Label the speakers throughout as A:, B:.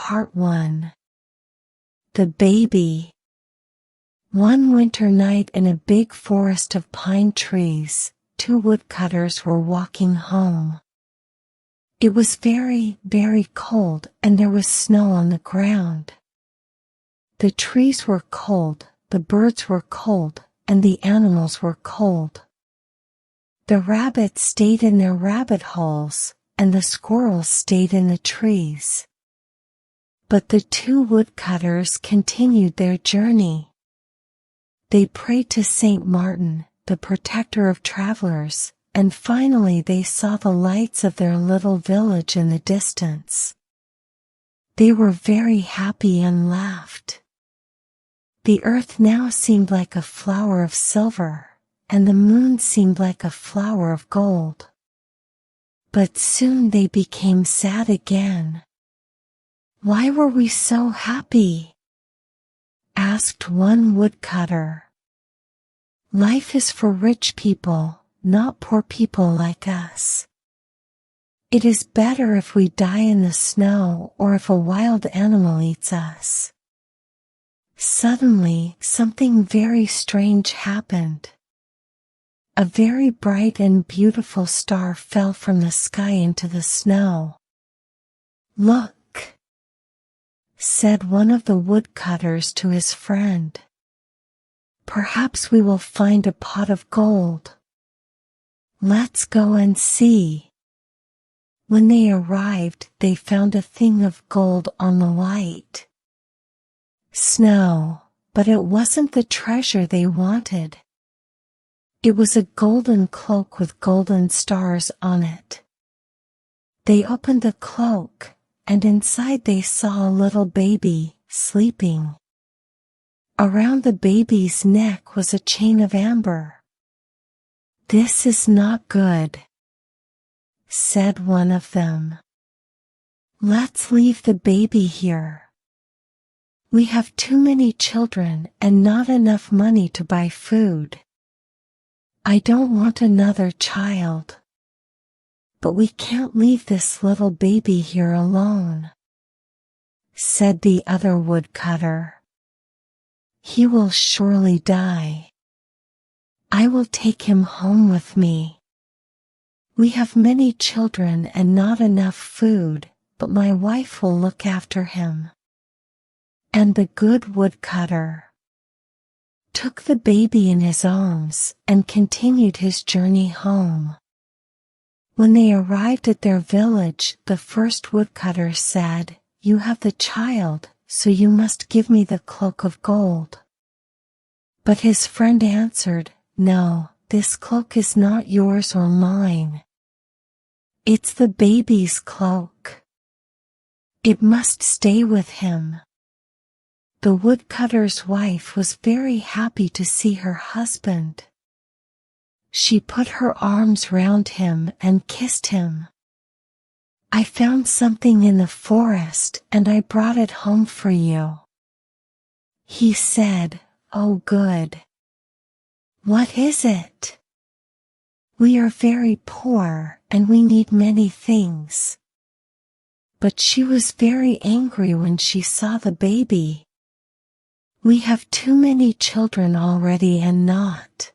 A: Part 1. The Baby. One winter night in a big forest of pine trees, 2 woodcutters were walking home. It was very, very cold, and there was snow on the ground. The trees were cold, the birds were cold, and the animals were cold. The rabbits stayed in their rabbit holes, and the squirrels stayed in the trees. But the 2 woodcutters continued their journey. They prayed to Saint Martin, the protector of travelers, and finally they saw the lights of their little village in the distance. They were very happy and laughed. The earth now seemed like a flower of silver, and the moon seemed like a flower of gold. But soon they became sad again. "Why were we so happy?" asked one woodcutter. "Life is for rich people, not poor people like us. It is better if we die in the snow or if a wild animal eats us." Suddenly, something very strange happened. A very bright and beautiful star fell from the sky into the snow. "Look," said one of the woodcutters to his friend. "Perhaps we will find a pot of gold. Let's go and see." When they arrived, they found a thing of gold on the white snow, but it wasn't the treasure they wanted. It was a golden cloak with golden stars on it. They opened the cloak, and inside they saw a little baby, sleeping. Around the baby's neck was a chain of amber. "This is not good," said one of them. "Let's leave the baby here. We have too many children and not enough money to buy food. I don't want another child. But we can't leave this little baby here alone," said the other woodcutter. "He will surely die. I will take him home with me. We have many children and not enough food, but my wife will look after him." And the good woodcutter took the baby in his arms and continued his journey home. When they arrived at their village, the first woodcutter said, "You have the child, so you must give me the cloak of gold." But his friend answered, "No, this cloak is not yours or mine. It's the baby's cloak. It must stay with him." The woodcutter's wife was very happy to see her husband. She put her arms round him and kissed him. "I found something in the forest and I brought it home for you." He said, "Oh, good. What is it?" "We are very poor and we need many things." But she was very angry when she saw the baby. "We have too many children already and not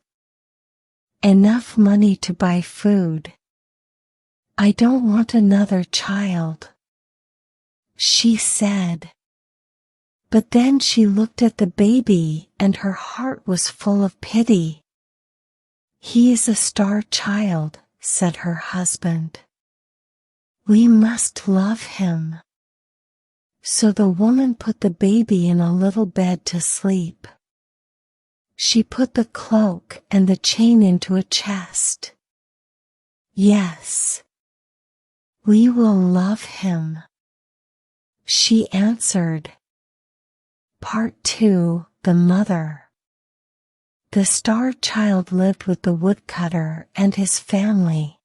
A: enough money to buy food. I don't want another child," she said. But then she looked at the baby and her heart was full of pity. "He is a star child," said her husband. "We must love him." So the woman put the baby in a little bed to sleep. She put the cloak and the chain into a chest. "Yes, we will love him," she answered. Part 2. The Mother. The star child lived with the woodcutter and his family.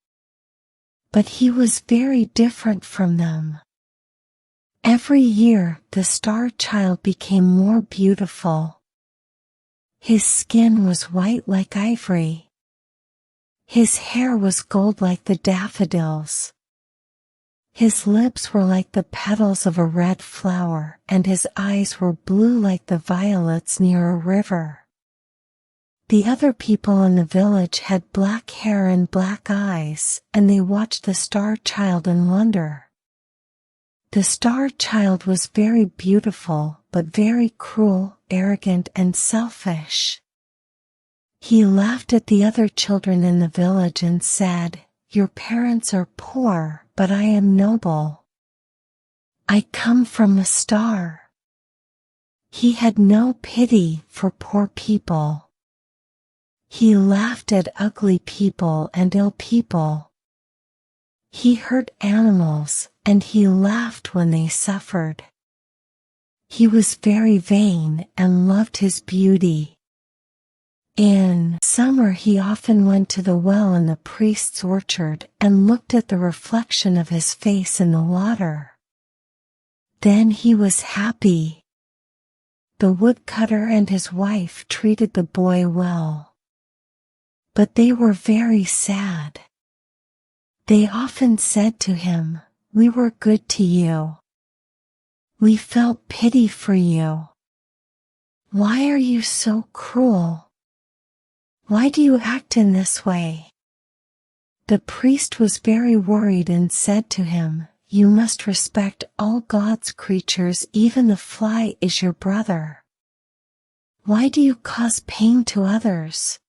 A: But he was very different from them. Every year, the star child became more beautiful. His skin was white like ivory. His hair was gold like the daffodils. His lips were like the petals of a red flower, and his eyes were blue like the violets near a river. The other people in the village had black hair and black eyes, and they watched the star child in wonder. The star child was very beautiful, but very cruel, arrogant, and selfish. He laughed at the other children in the village and said, "Your parents are poor, but I am noble. I come from a star." He had no pity for poor people. He laughed at ugly people and ill people. He hurt animals, and he laughed when they suffered. He was very vain and loved his beauty. In summer he often went to the well in the priest's orchard and looked at the reflection of his face in the water. Then he was happy. The woodcutter and his wife treated the boy well. But they were very sad. They often said to him, "We were good to you. We felt pity for you. Why are you so cruel? Why do you act in this way?" The priest was very worried and said to him, "You must respect all God's creatures, even the fly is your brother. Why do you cause pain to others?"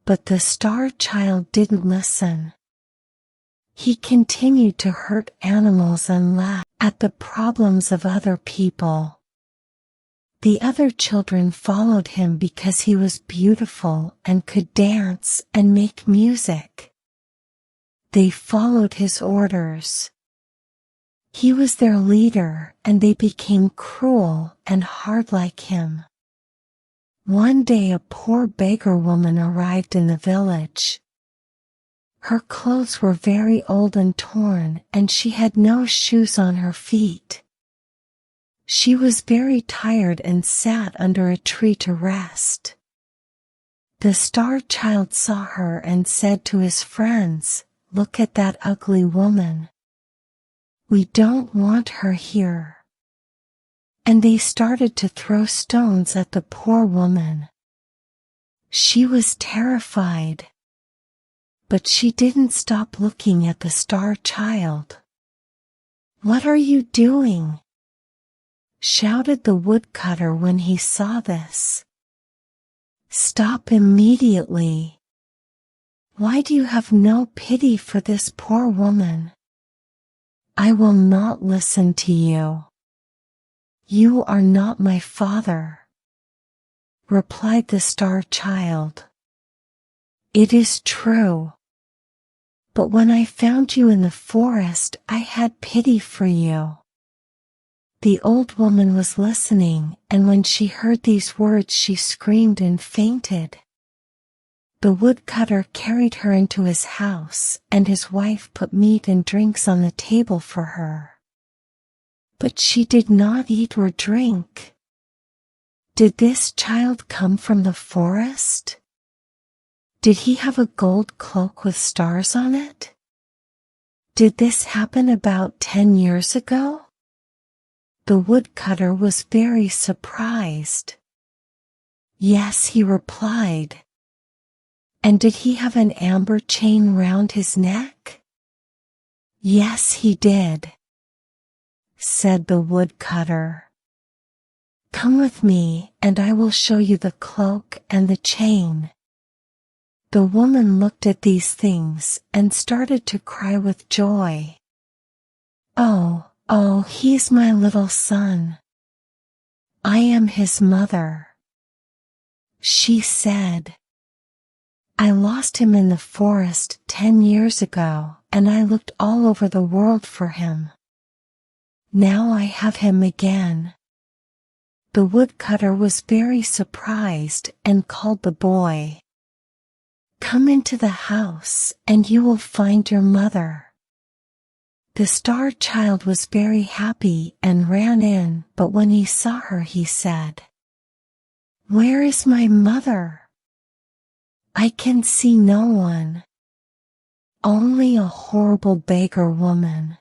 A: But the star child didn't listen. He continued to hurt animals and laugh at the problems of other people. The other children followed him because he was beautiful and could dance and make music. They followed his orders. He was their leader, and they became cruel and hard like him. One day a poor beggar woman arrived in the village. Her clothes were very old and torn, and she had no shoes on her feet. She was very tired and sat under a tree to rest. The star child saw her and said to his friends, "Look at that ugly woman. We don't want her here." And they started to throw stones at the poor woman. She was terrified. But she didn't stop looking at the star child. "What are you doing?" shouted the woodcutter when he saw this. "Stop immediately. Why do you have no pity for this poor woman?" "I will not listen to you. You are not my father," replied the star child. "It is true. But when I found you in the forest, I had pity for you." The old woman was listening, and when she heard these words she screamed and fainted. The woodcutter carried her into his house, and his wife put meat and drinks on the table for her. But she did not eat or drink. Did this child come from the forest? Did he have a gold cloak with stars on it? Did this happen about 10 years ago? The woodcutter was very surprised. "Yes," he replied. "And did he have an amber chain round his neck?" "Yes, he did," said the woodcutter. "Come with me, and I will show you the cloak and the chain." The woman looked at these things and started to cry with joy. "Oh, oh, he's my little son. I am his mother," she said. "I lost him in the forest 10 years ago, and I looked all over the world for him. Now I have him again." The woodcutter was very surprised and called the boy. "Come into the house, and you will find your mother." The star child was very happy and ran in, but when he saw her he said, "Where is my mother? I can see no one. Only a horrible beggar woman."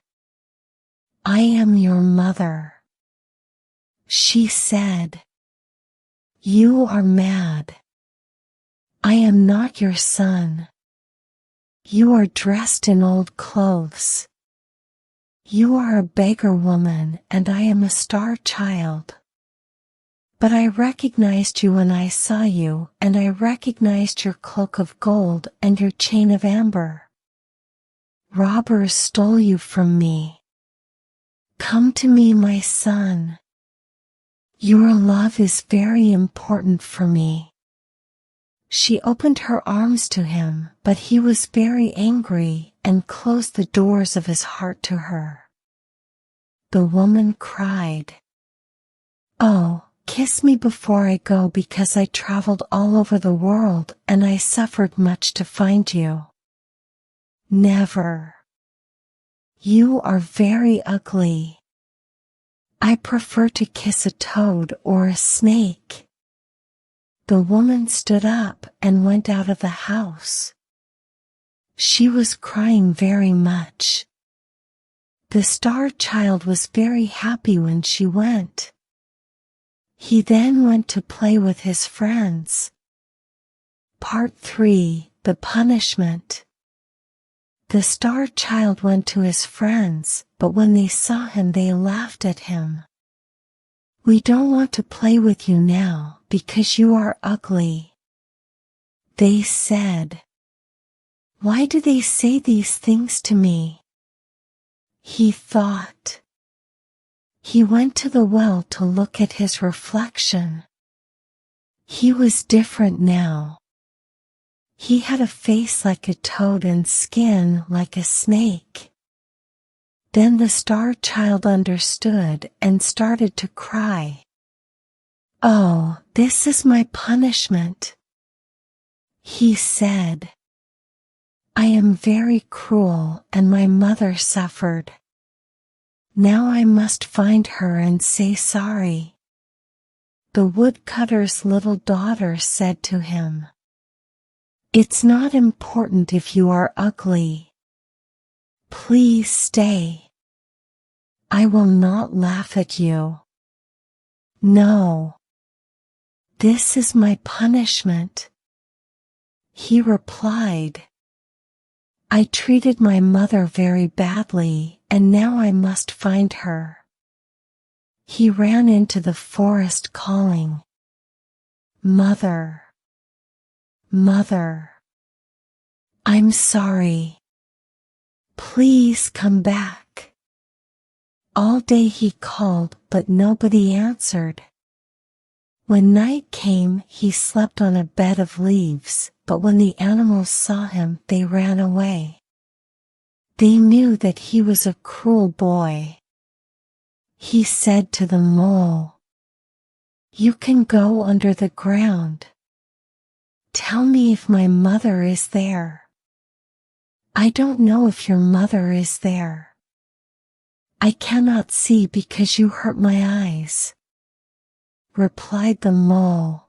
A: I am your mother. She said, You are mad. I am not your son. You are dressed in old clothes. You are a beggar woman and I am a star child. But I recognized you when I saw you, and I recognized your cloak of gold and your chain of amber. Robbers stole you from me. Come to me, my son. Your love is very important for me. She opened her arms to him, but he was very angry and closed the doors of his heart to her. The woman cried, Oh, kiss me before I go, because I traveled all over the world and I suffered much to find you. Never. You are very ugly. I prefer to kiss a toad or a snake. The woman stood up and went out of the house. She was crying very much. The star child was very happy when she went. He then went to play with his friends. Part 3: The Punishment. The star child went to his friends, but when they saw him they laughed at him. We don't want to play with you now, because you are ugly. They said. Why do they say these things to me? He thought. He went to the well to look at his reflection. He was different now. He had a face like a toad and skin like a snake. Then the star child understood and started to cry. Oh, this is my punishment. He said. I am very cruel and my mother suffered. Now I must find her and say sorry. The woodcutter's little daughter said to him, It's not important if you are ugly. Please stay. I will not laugh at you. No. This is my punishment. He replied, I treated my mother very badly, and now I must find her. He ran into the forest calling, Mother, Mother, I'm sorry. Please come back. All day he called, but nobody answered. When night came, he slept on a bed of leaves, but when the animals saw him, they ran away. They knew that he was a cruel boy. He said to the mole, You can go under the ground. Tell me if my mother is there. I don't know if your mother is there. I cannot see because you hurt my eyes. Replied the mole.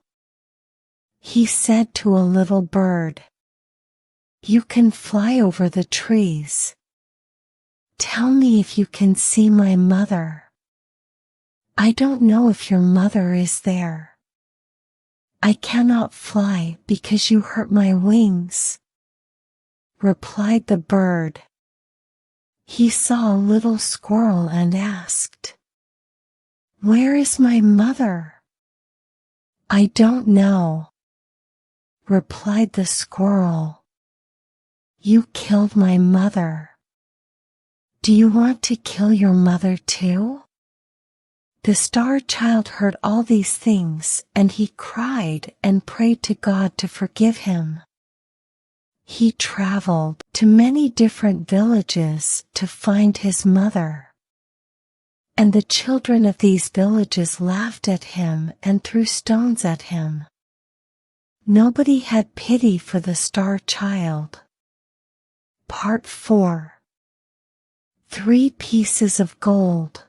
A: He said to a little bird, You can fly over the trees. Tell me if you can see my mother. I don't know if your mother is there. I cannot fly because you hurt my wings. Replied the bird. He saw a little squirrel and asked, Where is my mother? I don't know. Replied the squirrel. You killed my mother. Do you want to kill your mother too? The star child heard all these things, and he cried and prayed to God to forgive him. He traveled to many different villages to find his mother. And the children of these villages laughed at him and threw stones at him. Nobody had pity for the star child. Part 4. 3 pieces of gold.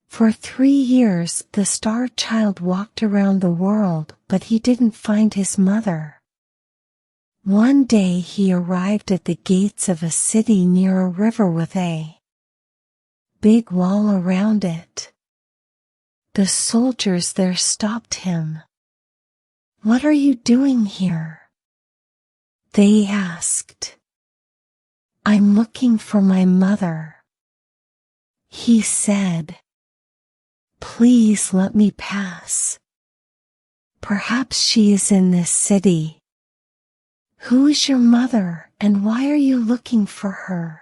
A: For 3 years the star child walked around the world, but he didn't find his mother. One day he arrived at the gates of a city near a river with a big wall around it. The soldiers there stopped him. "What are you doing here?" they asked. "I'm looking for my mother." He said, "Please let me pass. Perhaps she is in this city." "Who is your mother, and why are you looking for her?"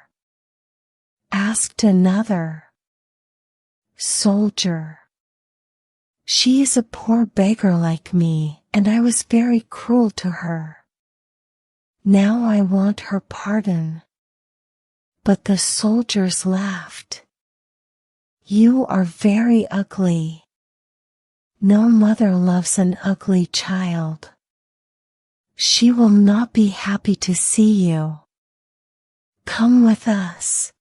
A: asked another soldier. "She is a poor beggar like me, and I was very cruel to her. Now I want her pardon." But the soldiers laughed. "You are very ugly. No mother loves an ugly child. She will not be happy to see you. Come with us.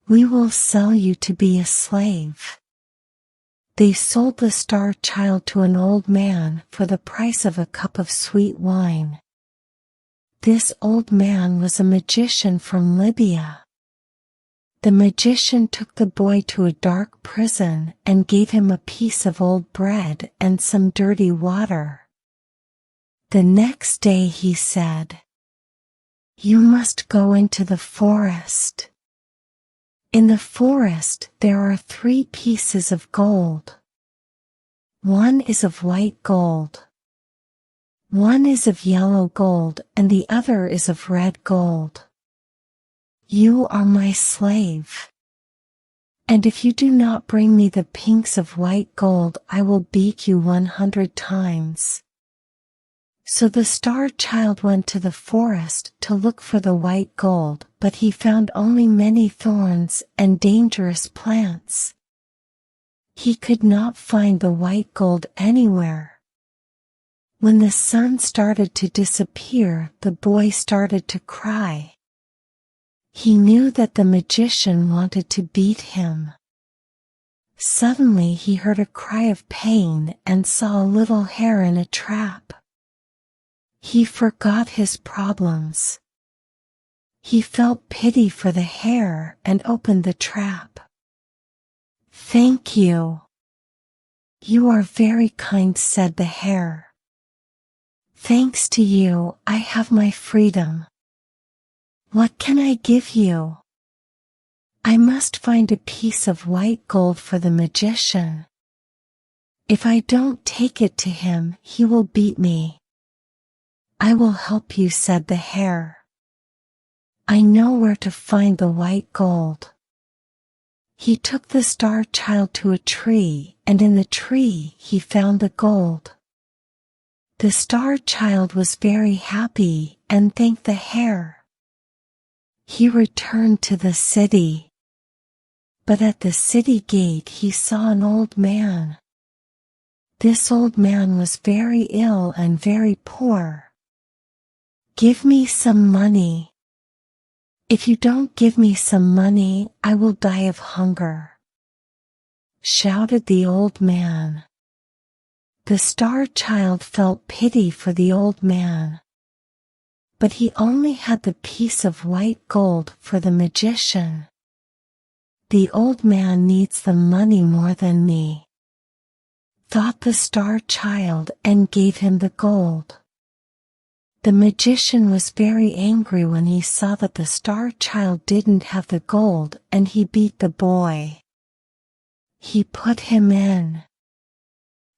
A: We will sell you to be a slave." They sold the star child to an old man for the price of a cup of sweet wine. This old man was a magician from Libya. The magician took the boy to a dark prison and gave him a piece of old bread and some dirty water. The next day he said, "You must go into the forest. In the forest there are 3 pieces of gold. One is of white gold. One is of yellow gold and the other is of red gold. You are my slave. And if you do not bring me the pinks of white gold, I will beat you 100 times. So the star child went to the forest to look for the white gold, but he found only many thorns and dangerous plants. He could not find the white gold anywhere. When the sun started to disappear, the boy started to cry. He knew that the magician wanted to beat him. Suddenly he heard a cry of pain and saw a little hare in a trap. He forgot his problems. He felt pity for the hare and opened the trap. "Thank you. You are very kind," said the hare. "Thanks to you, I have my freedom. What can I give you?" "I must find a piece of white gold for the magician. If I don't take it to him, he will beat me." "I will help you," said the hare. "I know where to find the white gold." He took the star child to a tree, and in the tree he found the gold. The star child was very happy and thanked the hare. He returned to the city. But at the city gate he saw an old man. This old man was very ill and very poor. "Give me some money. If you don't give me some money, I will die of hunger," shouted the old man. The star child felt pity for the old man. But he only had the piece of white gold for the magician. "The old man needs the money more than me," thought the star child, and gave him the gold. The magician was very angry when he saw that the star child didn't have the gold, and he beat the boy. He put him in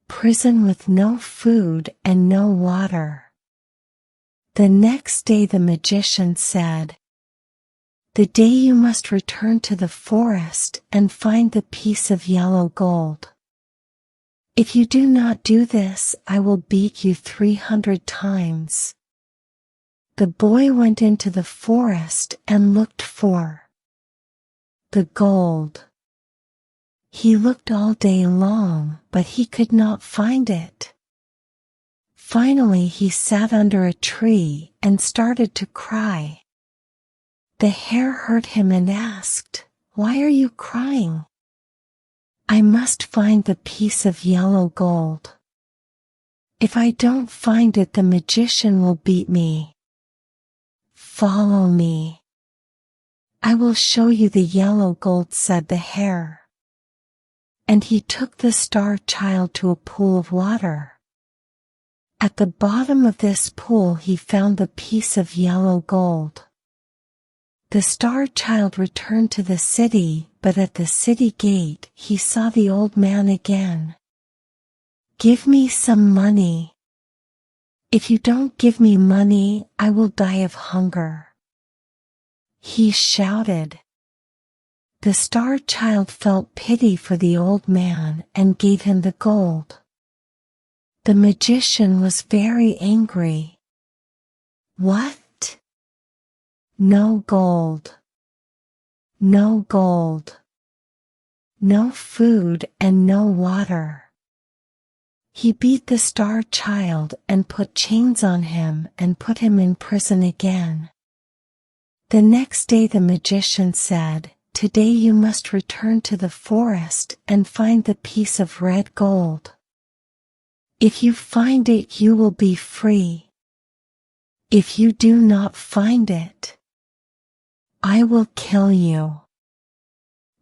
A: prison with no food and no water. The next day the magician said, "The day you must return to the forest and find the piece of yellow gold. If you do not do this, I will beat you 300 times. The boy went into the forest and looked for the gold. He looked all day long, but he could not find it. Finally he sat under a tree and started to cry. The hare heard him and asked, "Why are you crying?" "I must find the piece of yellow gold. If I don't find it, the magician will beat me. Follow me." I will show you the yellow gold, said the hare. And he took the star child to a pool of water. At the bottom of this pool he found the piece of yellow gold. The star child returned to the city, but at the city gate he saw the old man again. Give me some money. If you don't give me money, I will die of hunger, he shouted. The star child felt pity for the old man and gave him the gold. The magician was very angry. What? No gold. No gold. No food and no water. He beat the star child and put chains on him and put him in prison again. The next day the magician said, Today you must return to the forest and find the piece of red gold. If you find it, you will be free. If you do not find it, I will kill you.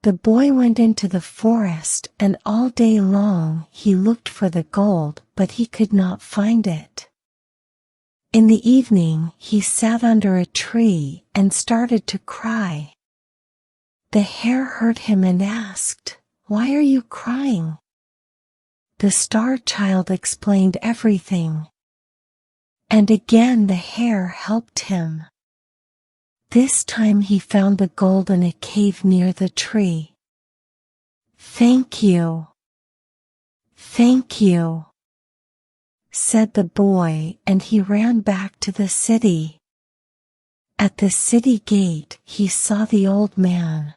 A: The boy went into the forest, and all day long he looked for the gold, but he could not find it. In the evening he sat under a tree and started to cry. The hare heard him and asked, Why are you crying? The star child explained everything. And again the hare helped him. This time he found the gold in a cave near the tree. Thank you. Thank you, said the boy, and he ran back to the city. At the city gate he saw the old man.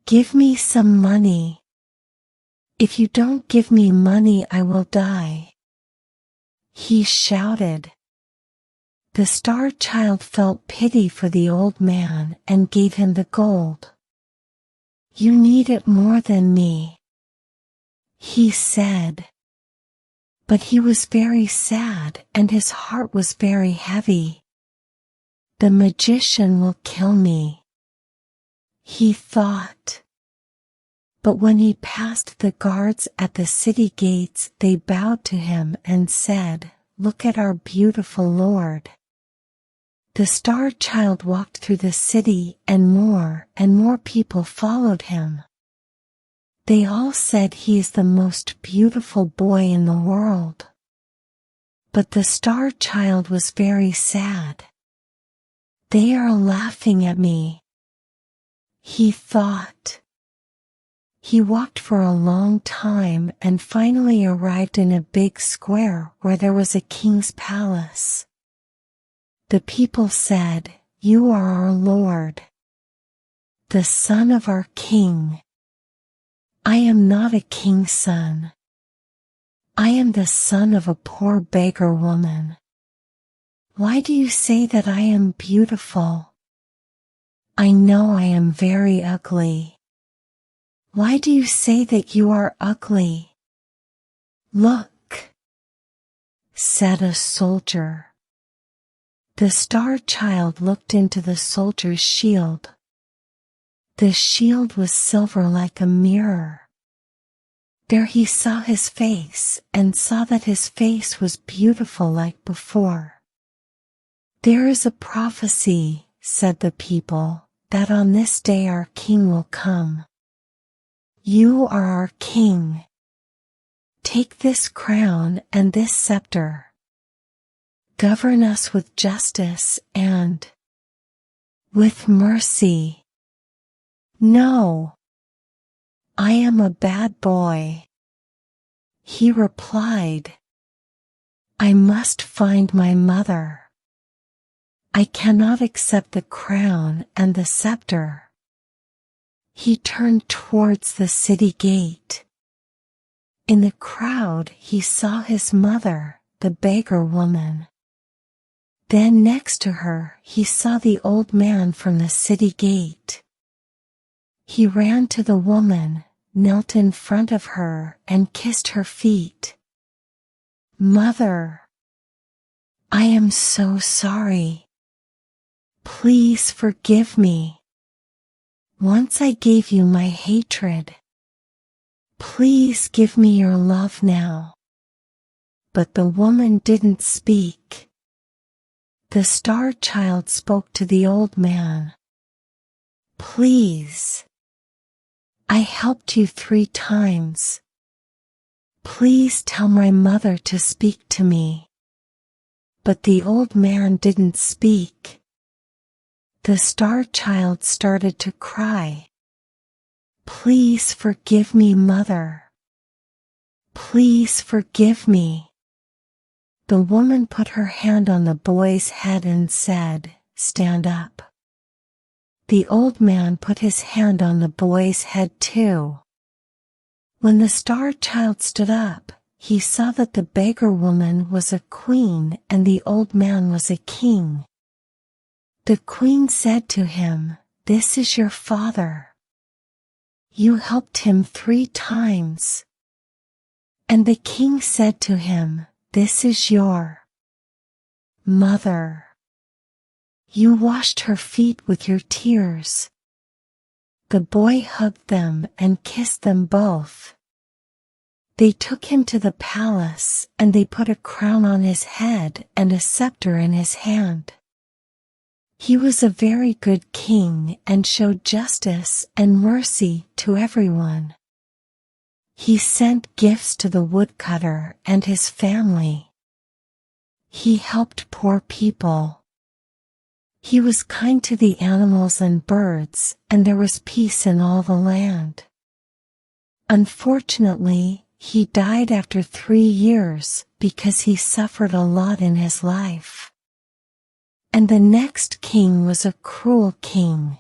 A: Give me some money. If you don't give me money, I will die, he shouted. The star child felt pity for the old man and gave him the gold. You need it more than me, he said. But he was very sad and his heart was very heavy. The magician will kill me, he thought. But when he passed the guards at the city gates, they bowed to him and said, Look at our beautiful Lord. The star child walked through the city, and more people followed him. They all said he is the most beautiful boy in the world. But the star child was very sad. They are laughing at me, he thought. He walked for a long time and finally arrived in a big square where there was a king's palace. The people said, You are our Lord, the son of our king. I am not a king's son. I am the son of a poor beggar woman. Why do you say that I am beautiful? I know I am very ugly. Why do you say that you are ugly? Look, said a soldier. The star child looked into the soldier's shield. The shield was silver like a mirror. There he saw his face and saw that his face was beautiful like before. There is a prophecy, said the people, that on this day our king will come. You are our king. Take this crown and this scepter. Govern us with justice and with mercy. No, I am a bad boy, he replied. I must find my mother. I cannot accept the crown and the scepter. He turned towards the city gate. In the crowd he saw his mother, the beggar woman. Then next to her he saw the old man from the city gate. He ran to the woman, knelt in front of her and kissed her feet. Mother, I am so sorry. Please forgive me. Once I gave you my hatred. Please give me your love now. But the woman didn't speak. The star child spoke to the old man. Please. I helped you 3 times. Please tell my mother to speak to me. But the old man didn't speak. The star child started to cry. Please forgive me, Mother. Please forgive me. The woman put her hand on the boy's head and said, Stand up. The old man put his hand on the boy's head too. When the star child stood up, he saw that the beggar woman was a queen and the old man was a king. The queen said to him, This is your father. You helped him 3 times. And the king said to him, This is your mother. You washed her feet with your tears. The boy hugged them and kissed them both. They took him to the palace and they put a crown on his head and a scepter in his hand. He was a very good king and showed justice and mercy to everyone. He sent gifts to the woodcutter and his family. He helped poor people. He was kind to the animals and birds, and there was peace in all the land. Unfortunately, he died after 3 years because he suffered a lot in his life. And the next king was a cruel king.